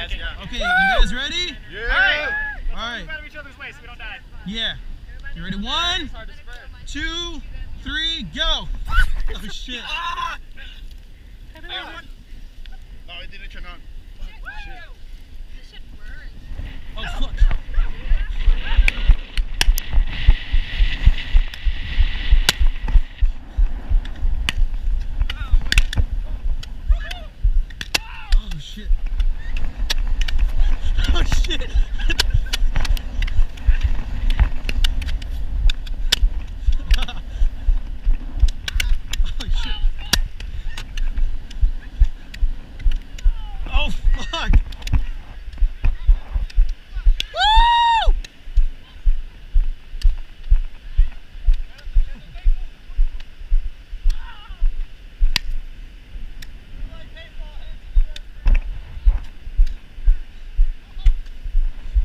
guys. Yeah. Okay, you guys ready? Yeah. All right. Move out of each other's way so we don't die. Yeah. You ready? 1, 2, 3, go. Oh shit. No, it didn't turn on. Shit. This shit burns. Oh fuck. Oh shit. Oh shit. Oh shit. Oh fuck. Woo!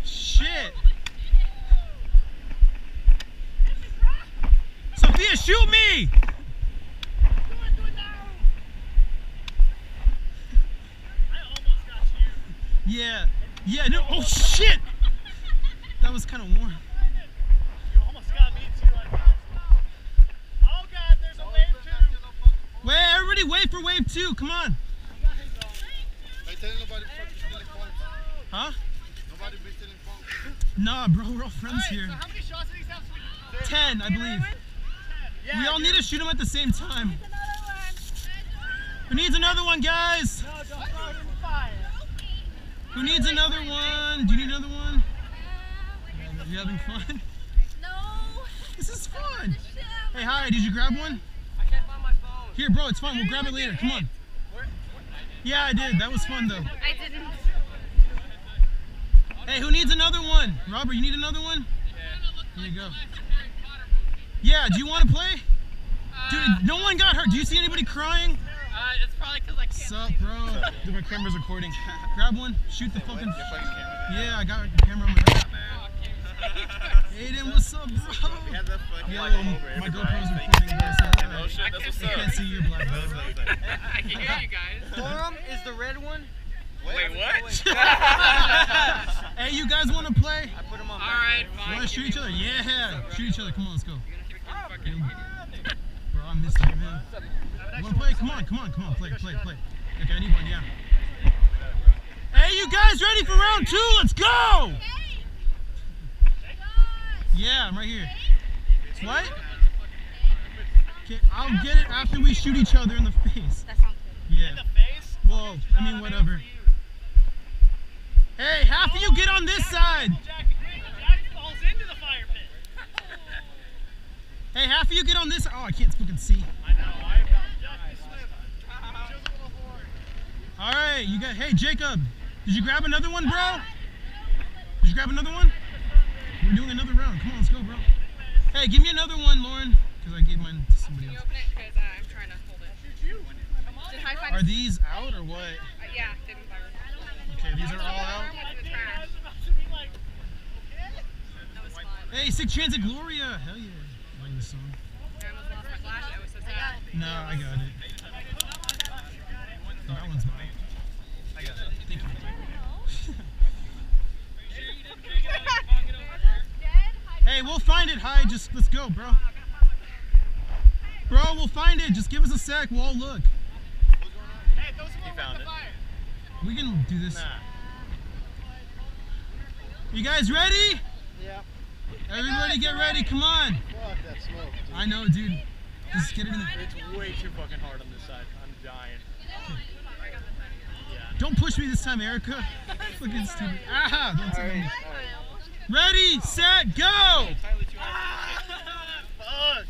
Shit. Sophia, shoot me! Yeah. Yeah, no. Oh shit! That was kind of warm. You almost got me too. Oh god, there's a wave 2. Wait, everybody wait for wave 2. Come on. Huh? Nobody visiting phone. Nah, bro, we're all friends here. So how many shots do these have? 10, I believe. Yeah, We all need to shoot them at the same time. Who needs another one, guys? No, don't throw it in the fire. Who needs another one? Do you need another one? Are you having fun? No. This is fun. Hey, hi, did you grab one? I can't find my phone. Here, bro, it's fine. We'll grab it later. Come on. Yeah, I did. That was fun, though. I didn't. Hey, who needs another one? Robert, you need another one? Here you go. Yeah, do you want to play? Dude, no one got hurt. Do you see anybody crying? It's probably because I can't. Sup, bro? Dude, my camera's recording. Grab one. Shoot the fucking... Yeah, I got the camera on my head. Aiden, what's up, bro? Yo, my GoPro's recording this. Oh shit, that's what's I up. can't see your black belt. I can hear you guys. Forum is the red one. Wait, what? Hey, you guys want to play? I put them on. Alright, fine. Want to shoot each other? Yeah. Shoot each other. Come on, let's go. You're gonna fucking Bro, I missed you, man. You want to play? Come on. Play. Okay, I need one, yeah. Hey, you guys ready for round 2? Let's go! Yeah, I'm right here. What? Okay, I'll get it after we shoot each other in the face. That sounds good. Yeah. In the face? Whoa, I mean, whatever. Hey, half of you get on this side. Jack falls into the fire pit. Hey, half of you get on this. Oh, I can't fucking see. I know, I found Jack Smith. Shows a little horn. All right, you got. Hey, Jacob, did you grab another one, bro? Did you grab another one? We're doing another round. Come on, let's go, bro. Hey, give me another one, Lauren, because I gave mine to somebody Can you else. open it? Because I'm trying to hold it. Did High Five? Are these out or what? Yeah, didn't fire. Okay, these are all out. In the trash. Like, That was fun. Hey, Sick Chance of Gloria. Hell yeah. I like this song. I almost lost my flash. I was so sad. No, I got it. That one's mine. I got it. Thank you. Hey, we'll find it. Hi, just let's go, bro. Bro, we'll find it. Just give us a sec. We'll all look. hey, those who found the fire. We can do this. You guys ready? Yeah. Everybody get ready. Come on. Fuck that smoke. Dude. I know, dude. Just get it in the... It's way too fucking hard on this side. I'm dying. Don't push me this time, Erica. Looking stupid. Ah, don't tell me. Alright. Ready, set, go! Fuck.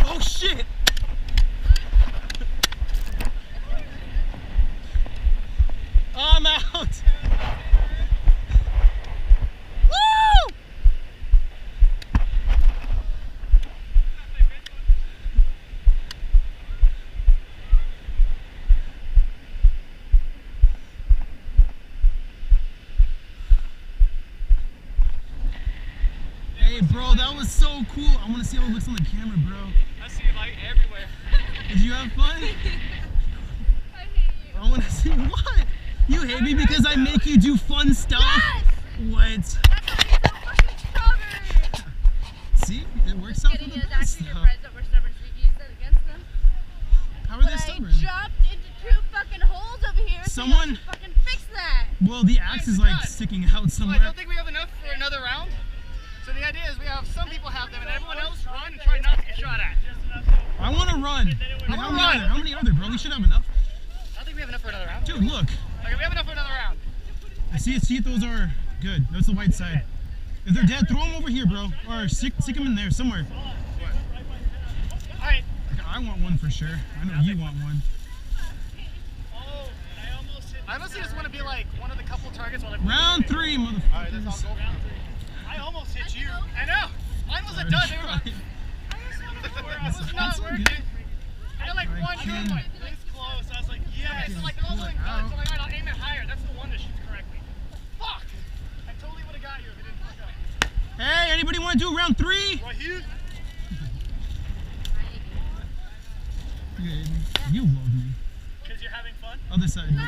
Oh shit! Hey, bro, that was so cool. I want to see how it looks on the camera, bro. I see light everywhere. Did you have fun? I hate you. I want to see what? You hate me because I make you do fun stuff? Yes! What? That's why he's so fucking stubborn. See? It works out for Kidding, the it's best actually your stuff. friends that were stubborn, so you used that against them. How are they But stubborn? I jumped into 2 fucking holes over here. Someone- So you fucking fix that. Well, the axe is like sticking out I somewhere. don't think we have enough for another round. So the idea is we have some people have them and everyone else run and try not to get shot at. I want to run. Wait, I how wanna many run. are there? How many are there, bro? We should have enough. I don't think we have enough for another round. Dude, look. Okay, we have enough for another round. See if those are good. That's the white side. If they're dead, throw them over here, bro. Or stick them in there somewhere. Alright. I want one for sure. I know you want one. Oh, I honestly just want to be like one of the couple targets while Round 3, motherfuckers. Alright, let's all go. I almost hit you. I know. Mine was a dud. They were about That's it's so not working. good. I had like I one can- good one. It's close. I was like, yes. So like they're all doing good. So like, alright, I'll aim it higher. That's the one that shoots correctly. Fuck! I totally would have got you if it didn't fuck up. Hey, anybody want to do round 3? Wahid? Good. You love me. Because you're having fun? Other side. No.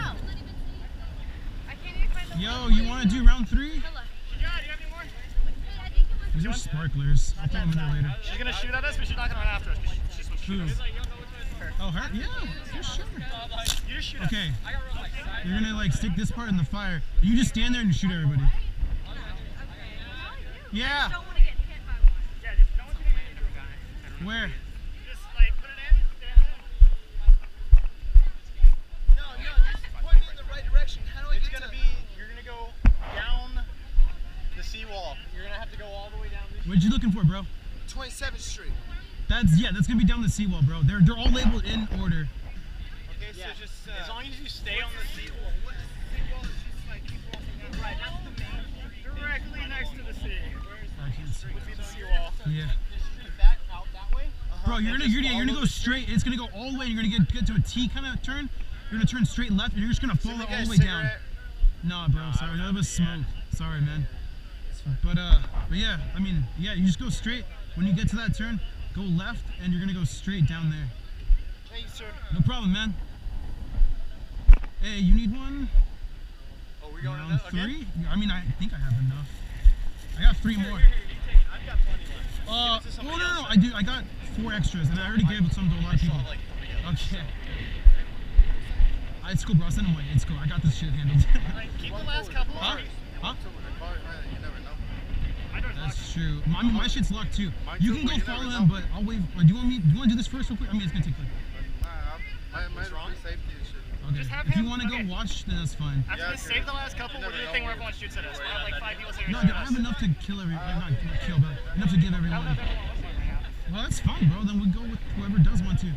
I can't even find the Yo, you want to do round 3? Yeah, do you have any more? These are sparklers. I'll throw them in there later. She's gonna shoot at us, but she's not gonna run after us. She's gonna shoot Who? us. Oh, her? Yeah, for sure. You just shoot us. Okay. You're gonna like stick this part in the fire. You just stand there and shoot everybody. Yeah. don't want to get hit by one. Yeah, just no one's gonna get into a guy. Where? Just like put it in, stand in. No, just point me in the right direction. How do I It's get gonna to be, you're gonna go down the seawall. You're gonna have to go all the way down this. What you looking for, bro? 27th Street? That's gonna be down the seawall, bro. They're all labeled in order. Okay, so just as long as you stay on the seawall. What is the seawall? It's just like keep walking down. Right, that's the main. Directly next to the sea. I can't see. Would be the seawall. Yeah. Back out that way. Bro, you're gonna go straight. It's gonna go all the way. You're gonna get to a T kind of turn. You're gonna turn straight left, and you're just gonna follow all the way down. Nah, bro. Sorry, that was smoke. Sorry, man. But yeah. I mean, yeah. You just go straight. When you get to that turn, go left, and you're gonna go straight down there. Hey, sir. No problem, man. Hey, you need one? Oh, we going Round to again? 3? I mean, I think I have enough. I got 3 more. Here, you take it. I've got plenty left. Give it to somebody No. else. I got 4 extras, and I already gave some to a lot of people. Okay. It's cool, bro. I'll send them away. It's cool. I got this shit handled. Alright, keep the last couple. Huh? Huh? You never know. My door's locked. That's true. My shit's locked too. Mine You too, can but go you follow never them, know. but I'll wait. Do you want to do this first real quick? I mean, it's gonna take quick. Mine's wrong. Safety and shit. Okay. Just have If you him- want to okay. go watch, then that's fine. After Yeah, this, okay. save the last couple. We'll do the thing where everyone shoots at us. We'll have like 5 people saying No, dude, I have enough to kill everyone. Not kill, but enough to give everyone. Well, that's fine, bro. Then we go with whoever does want to.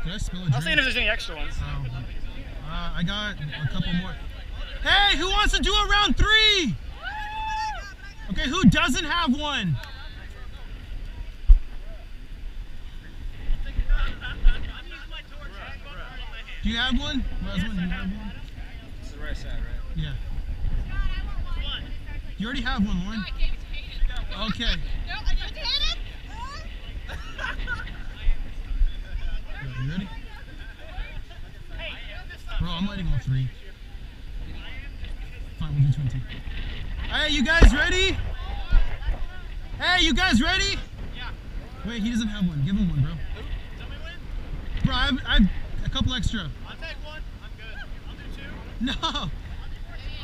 Did I spill a drink? I'll see if there's any extra ones. Oh. I got a couple more. Hey, who wants to do a round 3? Okay, who doesn't have one? Do you have one? Rosamund, do you have one? This is the right side, right? Yeah. You already have one, Lauren. I gave it to Hayden. Okay. No, I gave it to Hayden. You ready? Bro, I'm letting all 3. Fine, we'll do 20. Hey, you guys ready? Hey, you guys ready? Yeah. Wait, he doesn't have one. Give him one, bro. Bro, I have a couple extra. I'll take one. I'm good. I'll do 2. No. Oh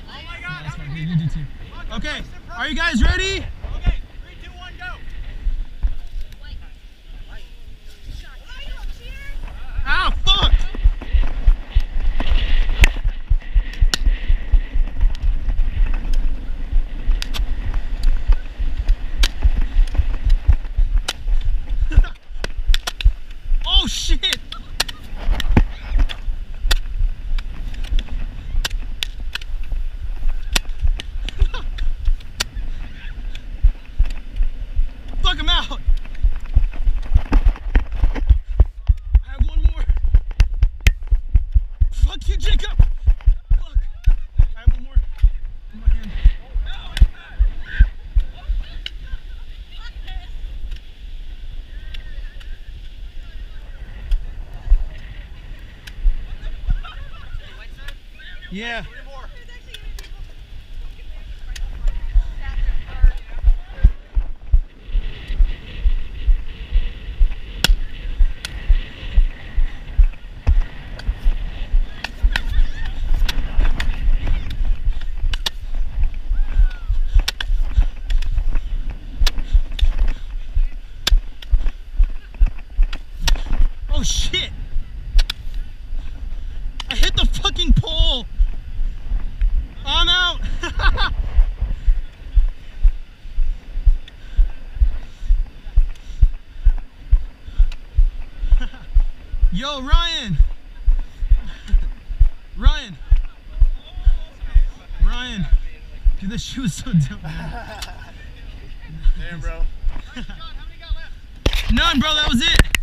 my god. That's fine. You do 2. Okay, are you guys ready? Okay, 3, 2, 1, go. Ah, fuck! Oh shit! Fuck him out! I have one more. Fuck you, Jacob! Fuck. I have one more in my hand. Yeah. Oh shit! I hit the fucking pole! I'm out! Yo, Ryan! Ryan! Ryan! Dude, this shoe is so dope, man. Damn, bro. None, bro, that was it!